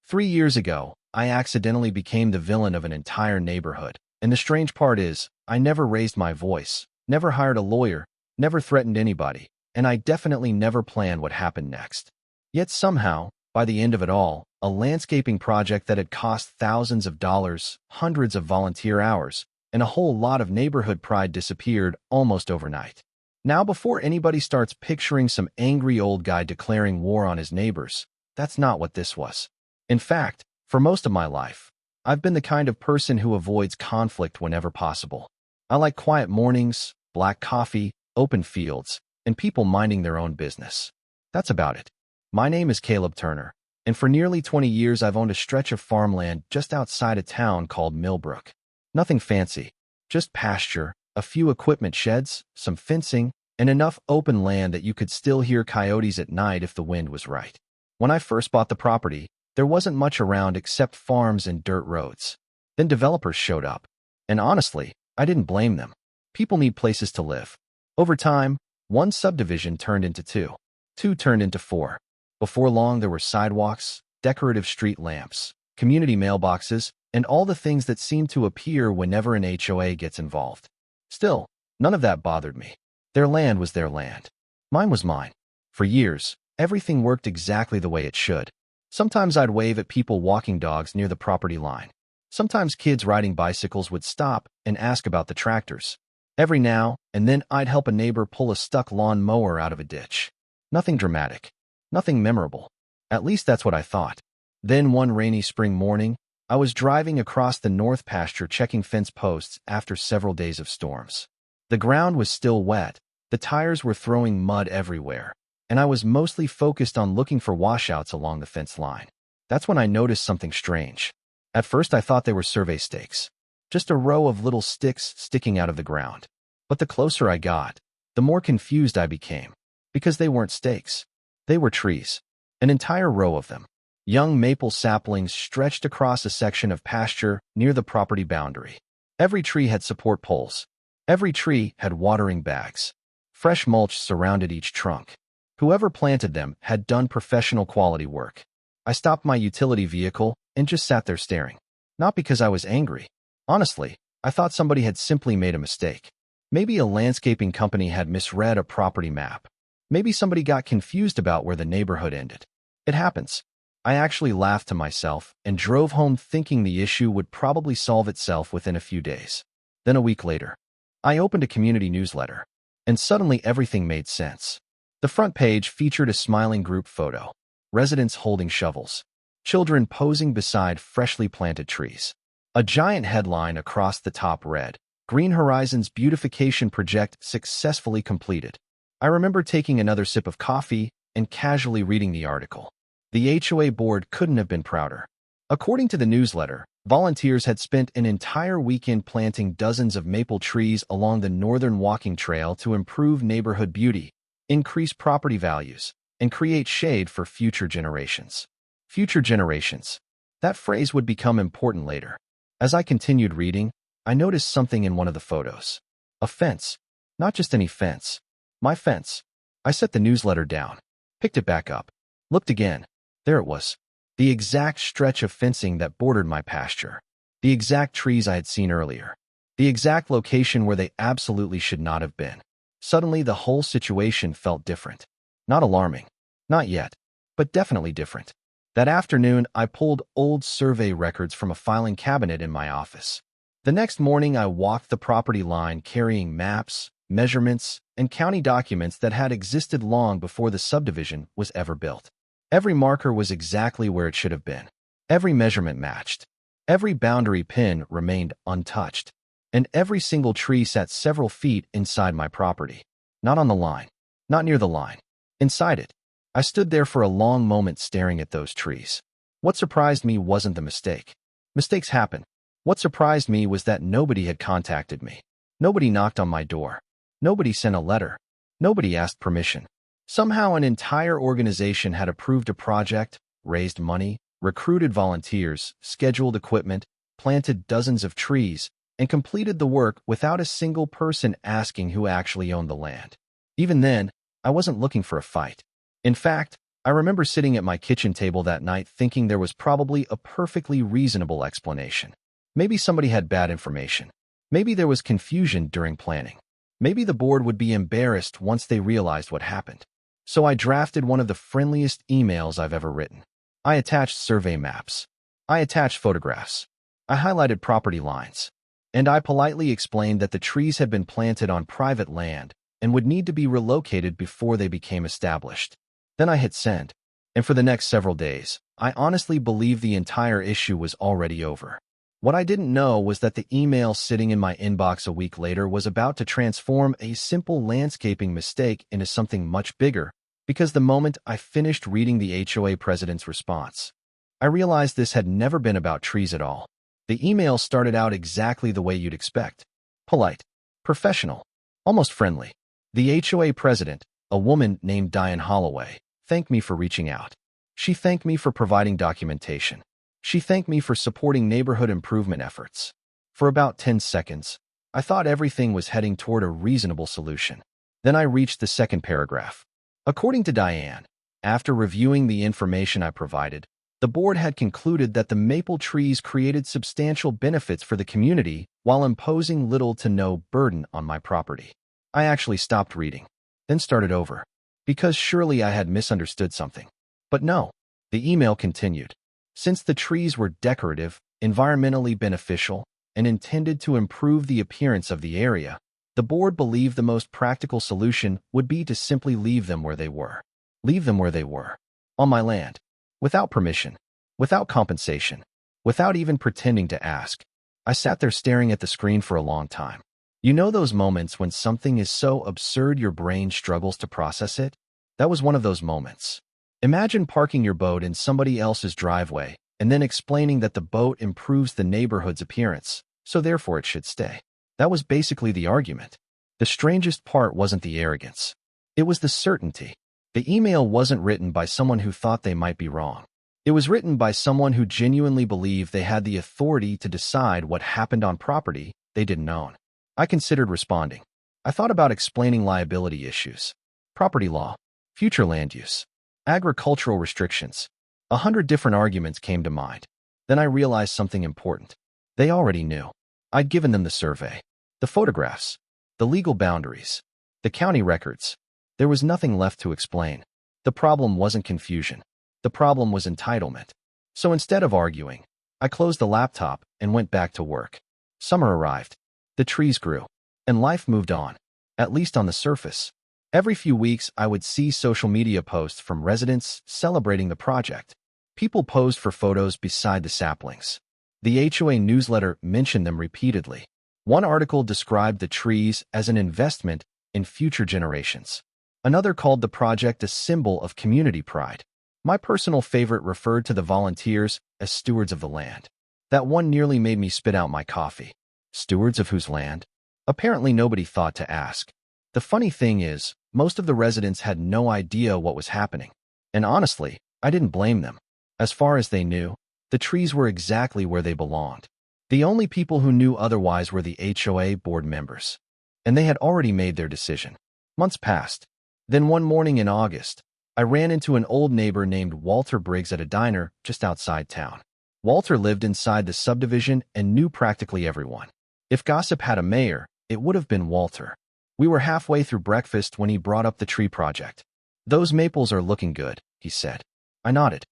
3 years ago, I accidentally became the villain of an entire neighborhood. And the strange part is, I never raised my voice, never hired a lawyer, never threatened anybody, and I definitely never planned what happened next. Yet somehow, by the end of it all, a landscaping project that had cost thousands of dollars, hundreds of volunteer hours, and a whole lot of neighborhood pride disappeared almost overnight. Now, before anybody starts picturing some angry old guy declaring war on his neighbors, that's not what this was. In fact, for most of my life, I've been the kind of person who avoids conflict whenever possible. I like quiet mornings, black coffee, open fields, and people minding their own business. That's about it. My name is Caleb Turner, and for nearly 20 years I've owned a stretch of farmland just outside a town called Millbrook. Nothing fancy, just pasture, a few equipment sheds, some fencing, and enough open land that you could still hear coyotes at night if the wind was right. When I first bought the property, there wasn't much around except farms and dirt roads. Then developers showed up. And honestly, I didn't blame them. People need places to live. Over time, one subdivision turned into two. Two turned into four. Before long, there were sidewalks, decorative street lamps, community mailboxes, and all the things that seem to appear whenever an HOA gets involved. Still, none of that bothered me. Their land was their land. Mine was mine. For years, everything worked exactly the way it should. Sometimes I'd wave at people walking dogs near the property line. Sometimes kids riding bicycles would stop and ask about the tractors. Every now and then I'd help a neighbor pull a stuck lawn mower out of a ditch. Nothing dramatic. Nothing memorable. At least that's what I thought. Then one rainy spring morning, I was driving across the north pasture checking fence posts after several days of storms. The ground was still wet, the tires were throwing mud everywhere, and I was mostly focused on looking for washouts along the fence line. That's when I noticed something strange. At first I thought they were survey stakes, just a row of little sticks sticking out of the ground. But the closer I got, the more confused I became, because they weren't stakes. They were trees, an entire row of them. Young maple saplings stretched across a section of pasture near the property boundary. Every tree had support poles. Every tree had watering bags. Fresh mulch surrounded each trunk. Whoever planted them had done professional quality work. I stopped my utility vehicle and just sat there staring. Not because I was angry. Honestly, I thought somebody had simply made a mistake. Maybe a landscaping company had misread a property map. Maybe somebody got confused about where the neighborhood ended. It happens. I actually laughed to myself and drove home thinking the issue would probably solve itself within a few days. Then a week later, I opened a community newsletter, and suddenly everything made sense. The front page featured a smiling group photo, residents holding shovels, children posing beside freshly planted trees. A giant headline across the top read, "Green Horizons Beautification Project Successfully Completed." I remember taking another sip of coffee and casually reading the article. The HOA board couldn't have been prouder. According to the newsletter, volunteers had spent an entire weekend planting dozens of maple trees along the northern walking trail to improve neighborhood beauty, increase property values, and create shade for future generations. Future generations. That phrase would become important later. As I continued reading, I noticed something in one of the photos. A fence. Not just any fence. My fence. I set the newsletter down, picked it back up, looked again. There it was. The exact stretch of fencing that bordered my pasture. The exact trees I had seen earlier. The exact location where they absolutely should not have been. Suddenly, the whole situation felt different. Not alarming. Not yet. But definitely different. That afternoon, I pulled old survey records from a filing cabinet in my office. The next morning, I walked the property line carrying maps, measurements, and county documents that had existed long before the subdivision was ever built. Every marker was exactly where it should have been. Every measurement matched. Every boundary pin remained untouched. And every single tree sat several feet inside my property. Not on the line. Not near the line. Inside it. I stood there for a long moment staring at those trees. What surprised me wasn't the mistake. Mistakes happen. What surprised me was that nobody had contacted me. Nobody knocked on my door. Nobody sent a letter. Nobody asked permission. Somehow an entire organization had approved a project, raised money, recruited volunteers, scheduled equipment, planted dozens of trees, and completed the work without a single person asking who actually owned the land. Even then, I wasn't looking for a fight. In fact, I remember sitting at my kitchen table that night thinking there was probably a perfectly reasonable explanation. Maybe somebody had bad information. Maybe there was confusion during planning. Maybe the board would be embarrassed once they realized what happened. So I drafted one of the friendliest emails I've ever written. I attached survey maps. I attached photographs. I highlighted property lines. And I politely explained that the trees had been planted on private land and would need to be relocated before they became established. Then I hit send. And for the next several days, I honestly believed the entire issue was already over. What I didn't know was that the email sitting in my inbox a week later was about to transform a simple landscaping mistake into something much bigger, because the moment I finished reading the HOA president's response, I realized this had never been about trees at all. The email started out exactly the way you'd expect. Polite, professional, almost friendly. The HOA president, a woman named Diane Holloway, thanked me for reaching out. She thanked me for providing documentation. She thanked me for supporting neighborhood improvement efforts. For about 10 seconds, I thought everything was heading toward a reasonable solution. Then I reached the second paragraph. According to Diane, after reviewing the information I provided, the board had concluded that the maple trees created substantial benefits for the community while imposing little to no burden on my property. I actually stopped reading, then started over, because surely I had misunderstood something. But no, the email continued. Since the trees were decorative, environmentally beneficial, and intended to improve the appearance of the area, the board believed the most practical solution would be to simply leave them where they were. Leave them where they were. On my land. Without permission. Without compensation. Without even pretending to ask. I sat there staring at the screen for a long time. You know those moments when something is so absurd your brain struggles to process it? That was one of those moments. Imagine parking your boat in somebody else's driveway and then explaining that the boat improves the neighborhood's appearance, so therefore it should stay. That was basically the argument. The strangest part wasn't the arrogance. It was the certainty. The email wasn't written by someone who thought they might be wrong. It was written by someone who genuinely believed they had the authority to decide what happened on property they didn't own. I considered responding. I thought about explaining liability issues, property law, future land use, agricultural restrictions. 100 different arguments came to mind. Then I realized something important. They already knew. I'd given them the survey, the photographs, the legal boundaries, the county records. There was nothing left to explain. The problem wasn't confusion. The problem was entitlement. So instead of arguing, I closed the laptop and went back to work. Summer arrived. The trees grew, and life moved on, at least on the surface. Every few weeks, I would see social media posts from residents celebrating the project. People posed for photos beside the saplings. The HOA newsletter mentioned them repeatedly. One article described the trees as an investment in future generations. Another called the project a symbol of community pride. My personal favorite referred to the volunteers as stewards of the land. That one nearly made me spit out my coffee. Stewards of whose land? Apparently nobody thought to ask. The funny thing is, most of the residents had no idea what was happening. And honestly, I didn't blame them. As far as they knew, the trees were exactly where they belonged. The only people who knew otherwise were the HOA board members. And they had already made their decision. Months passed. Then one morning in August, I ran into an old neighbor named Walter Briggs at a diner just outside town. Walter lived inside the subdivision and knew practically everyone. If gossip had a mayor, it would have been Walter. We were halfway through breakfast when he brought up the tree project. "Those maples are looking good," he said. I nodded.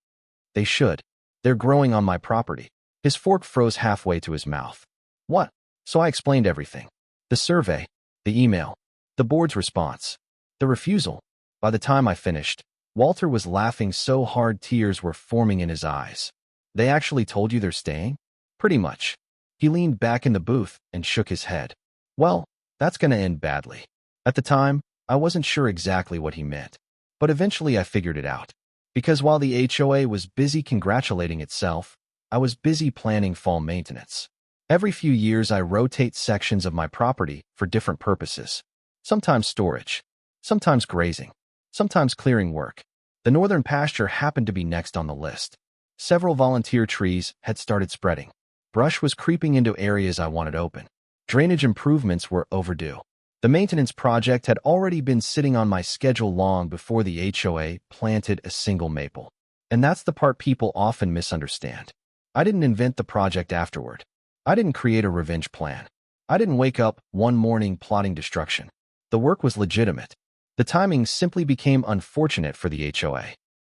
"They should. They're growing on my property." His fork froze halfway to his mouth. "What?" So I explained everything. The survey, the email, the board's response, the refusal. By the time I finished, Walter was laughing so hard tears were forming in his eyes. "They actually told you they're staying?" "Pretty much." He leaned back in the booth and shook his head. "Well, that's going to end badly." At the time, I wasn't sure exactly what he meant. But eventually I figured it out. Because while the HOA was busy congratulating itself, I was busy planning fall maintenance. Every few years I rotate sections of my property for different purposes. Sometimes storage, sometimes grazing, sometimes clearing work. The northern pasture happened to be next on the list. Several volunteer trees had started spreading. Brush was creeping into areas I wanted open. Drainage improvements were overdue. The maintenance project had already been sitting on my schedule long before the HOA planted a single maple. And that's the part people often misunderstand. I didn't invent the project afterward. I didn't create a revenge plan. I didn't wake up one morning plotting destruction. The work was legitimate. The timing simply became unfortunate for the HOA.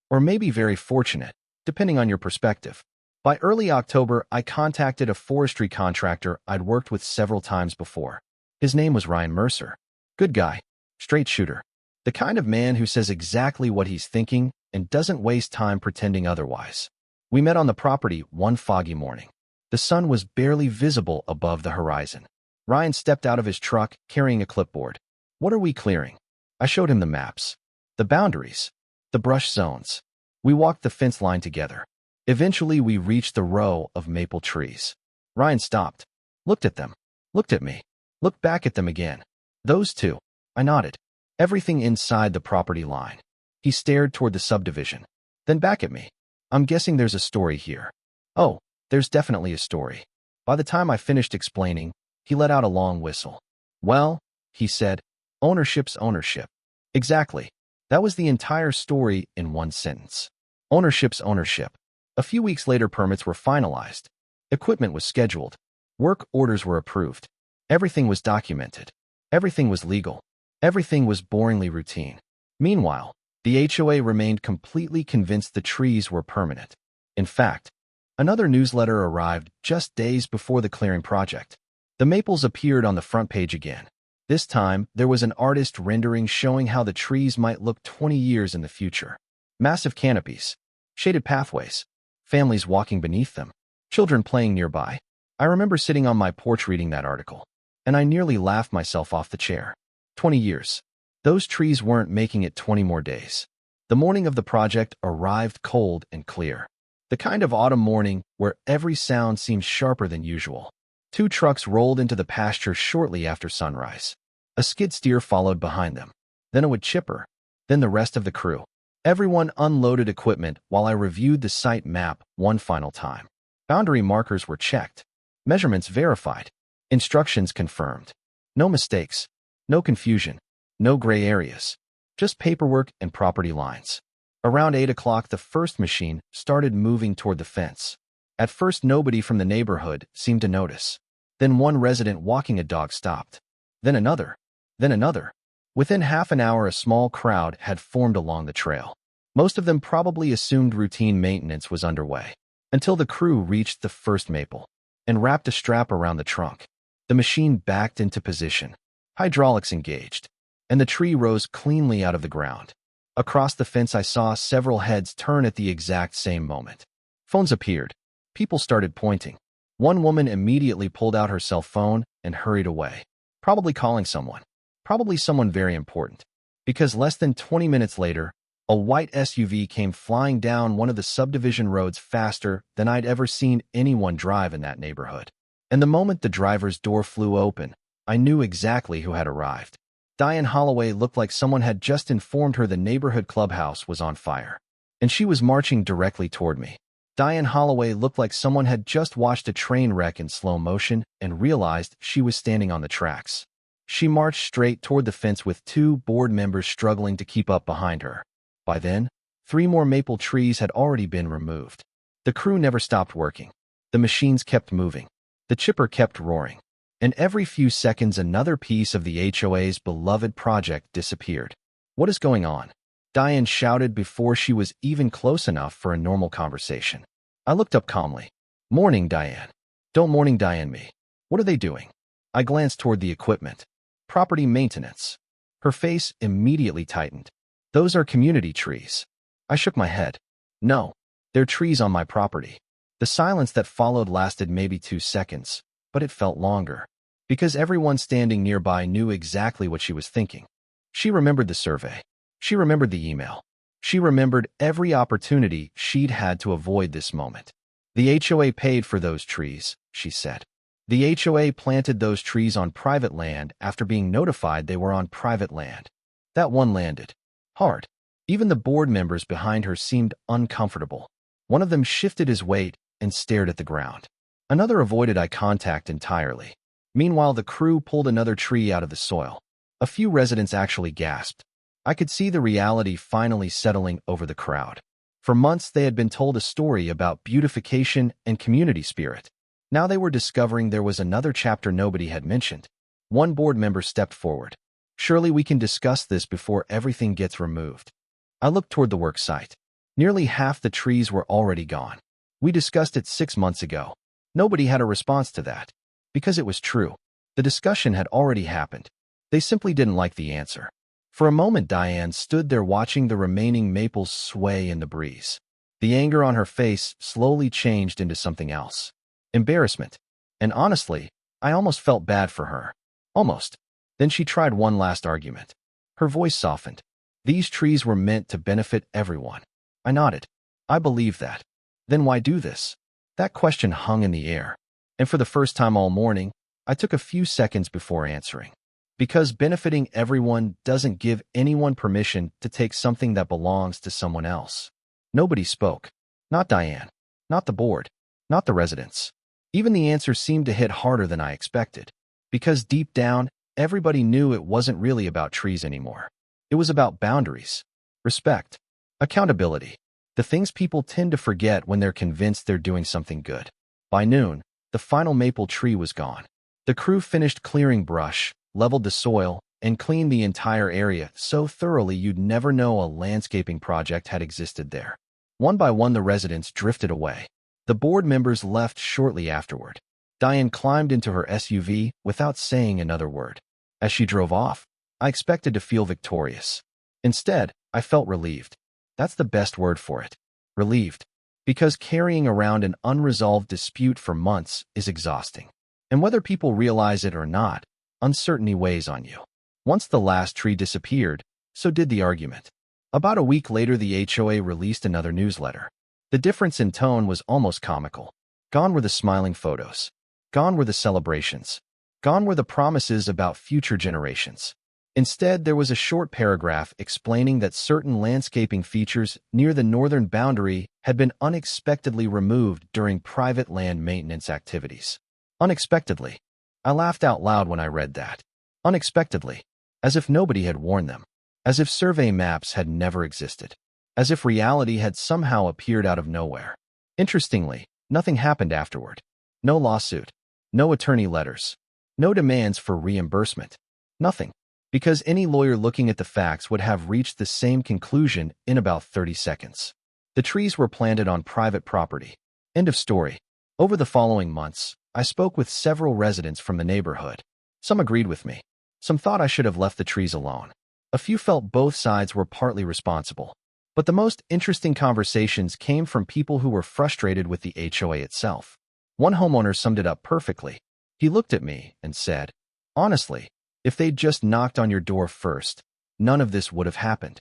Or maybe very fortunate, depending on your perspective. By early October, I contacted a forestry contractor I'd worked with several times before. His name was Ryan Mercer. Good guy, straight shooter. The kind of man who says exactly what he's thinking and doesn't waste time pretending otherwise. We met on the property one foggy morning. The sun was barely visible above the horizon. Ryan stepped out of his truck carrying a clipboard. What are we clearing? I showed him the maps, the boundaries, the brush zones. We walked the fence line together. Eventually, we reached the row of maple trees. Ryan stopped, looked at them, looked at me, looked back at them again. Those two. I nodded. Everything inside the property line. He stared toward the subdivision, then back at me. I'm guessing there's a story here. Oh, there's definitely a story. By the time I finished explaining, he let out a long whistle. Well, he said, ownership's ownership. Exactly. That was the entire story in one sentence. Ownership's ownership. A few weeks later, permits were finalized. Equipment was scheduled. Work orders were approved. Everything was documented. Everything was legal. Everything was boringly routine. Meanwhile, the HOA remained completely convinced the trees were permanent. In fact, another newsletter arrived just days before the clearing project. The maples appeared on the front page again. This time, there was an artist rendering showing how the trees might look 20 years in the future. Massive canopies, shaded pathways, families walking beneath them, children playing nearby. I remember sitting on my porch reading that article, and I nearly laughed myself off the chair. 20 years. Those trees weren't making it 20 more days. The morning of the project arrived cold and clear. The kind of autumn morning where every sound seems sharper than usual. 2 trucks rolled into the pasture shortly after sunrise. A skid steer followed behind them, then a wood chipper, then the rest of the crew. Everyone unloaded equipment while I reviewed the site map one final time. Boundary markers were checked, measurements verified, instructions confirmed. No mistakes, no confusion, no gray areas, just paperwork and property lines. Around 8 o'clock, the first machine started moving toward the fence. At first, nobody from the neighborhood seemed to notice. Then one resident walking a dog stopped. Then another. Then another. Within half an hour, a small crowd had formed along the trail. Most of them probably assumed routine maintenance was underway, until the crew reached the first maple and wrapped a strap around the trunk. The machine backed into position, hydraulics engaged, and the tree rose cleanly out of the ground. Across the fence, I saw several heads turn at the exact same moment. Phones appeared. People started pointing. One woman immediately pulled out her cell phone and hurried away, probably calling someone. Probably someone very important. Because less than 20 minutes later, a white SUV came flying down one of the subdivision roads faster than I'd ever seen anyone drive in that neighborhood. And the moment the driver's door flew open, I knew exactly who had arrived. Diane Holloway looked like someone had just informed her the neighborhood clubhouse was on fire, and she was marching directly toward me. Diane Holloway looked like someone had just watched a train wreck in slow motion and realized she was standing on the tracks. She marched straight toward the fence with 2 board members struggling to keep up behind her. By then, 3 more maple trees had already been removed. The crew never stopped working. The machines kept moving. The chipper kept roaring. And every few seconds, another piece of the HOA's beloved project disappeared. What is going on? Diane shouted before she was even close enough for a normal conversation. I looked up calmly. Morning, Diane. Don't morning Diane me. What are they doing? I glanced toward the equipment. Property maintenance. Her face immediately tightened. Those are community trees. I shook my head. No, they're trees on my property. The silence that followed lasted maybe 2 seconds, but it felt longer, because everyone standing nearby knew exactly what she was thinking. She remembered the survey. She remembered the email. She remembered every opportunity she'd had to avoid this moment. The HOA paid for those trees, she said. The HOA planted those trees on private land after being notified they were on private land. That one landed hard. Even the board members behind her seemed uncomfortable. One of them shifted his weight and stared at the ground. Another avoided eye contact entirely. Meanwhile, the crew pulled another tree out of the soil. A few residents actually gasped. I could see the reality finally settling over the crowd. For months, they had been told a story about beautification and community spirit. Now they were discovering there was another chapter nobody had mentioned. One board member stepped forward. Surely we can discuss this before everything gets removed. I looked toward the work site. Nearly half the trees were already gone. We discussed it 6 months ago. Nobody had a response to that. Because it was true. The discussion had already happened. They simply didn't like the answer. For a moment, Diane stood there watching the remaining maples sway in the breeze. The anger on her face slowly changed into something else. Embarrassment. And honestly, I almost felt bad for her. Almost. Then she tried one last argument. Her voice softened. These trees were meant to benefit everyone. I nodded. I believe that. Then why do this? That question hung in the air. And for the first time all morning, I took a few seconds before answering. Because benefiting everyone doesn't give anyone permission to take something that belongs to someone else. Nobody spoke. Not Diane. Not the board. Not the residents. Even the answer seemed to hit harder than I expected. Because deep down, everybody knew it wasn't really about trees anymore. It was about boundaries, respect, accountability, the things people tend to forget when they're convinced they're doing something good. By noon, the final maple tree was gone. The crew finished clearing brush, leveled the soil, and cleaned the entire area so thoroughly you'd never know a landscaping project had existed there. One by one, the residents drifted away. The board members left shortly afterward. Diane climbed into her SUV without saying another word. As she drove off, I expected to feel victorious. Instead, I felt relieved. That's the best word for it. Relieved. Because carrying around an unresolved dispute for months is exhausting. And whether people realize it or not, uncertainty weighs on you. Once the last tree disappeared, so did the argument. About a week later, the HOA released another newsletter. The difference in tone was almost comical. Gone were the smiling photos. Gone were the celebrations. Gone were the promises about future generations. Instead, there was a short paragraph explaining that certain landscaping features near the northern boundary had been unexpectedly removed during private land maintenance activities. Unexpectedly. I laughed out loud when I read that. Unexpectedly. As if nobody had warned them. As if survey maps had never existed. As if reality had somehow appeared out of nowhere. Interestingly, nothing happened afterward. No lawsuit. No attorney letters. No demands for reimbursement. Nothing. Because any lawyer looking at the facts would have reached the same conclusion in about 30 seconds. The trees were planted on private property. End of story. Over the following months, I spoke with several residents from the neighborhood. Some agreed with me. Some thought I should have left the trees alone. A few felt both sides were partly responsible. But the most interesting conversations came from people who were frustrated with the HOA itself. One homeowner summed it up perfectly. He looked at me and said, "Honestly, if they'd just knocked on your door first, none of this would have happened."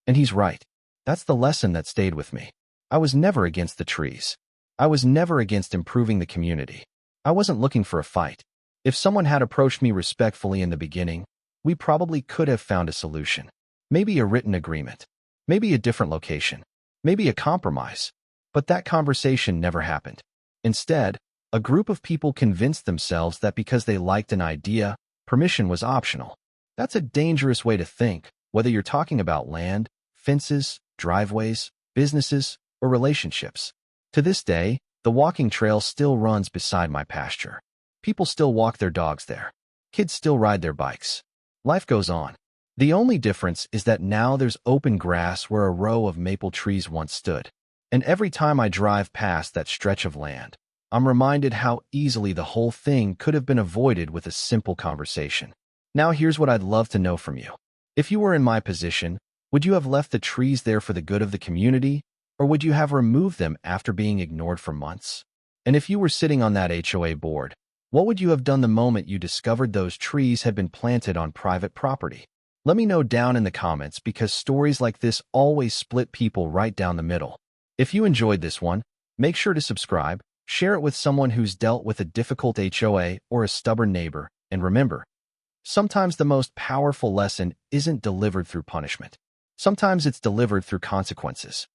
And he's right. That's the lesson that stayed with me. I was never against the trees. I was never against improving the community. I wasn't looking for a fight. If someone had approached me respectfully in the beginning, we probably could have found a solution. Maybe a written agreement. Maybe a different location. Maybe a compromise. But that conversation never happened. Instead, a group of people convinced themselves that because they liked an idea, permission was optional. That's a dangerous way to think, whether you're talking about land, fences, driveways, businesses, or relationships. To this day, the walking trail still runs beside my pasture. People still walk their dogs there. Kids still ride their bikes. Life goes on. The only difference is that now there's open grass where a row of maple trees once stood. And every time I drive past that stretch of land, I'm reminded how easily the whole thing could have been avoided with a simple conversation. Now here's what I'd love to know from you. If you were in my position, would you have left the trees there for the good of the community, or would you have removed them after being ignored for months? And if you were sitting on that HOA board, what would you have done the moment you discovered those trees had been planted on private property? Let me know down in the comments because stories like this always split people right down the middle. If you enjoyed this one, make sure to subscribe, share it with someone who's dealt with a difficult HOA or a stubborn neighbor, and remember, sometimes the most powerful lesson isn't delivered through punishment. Sometimes it's delivered through consequences.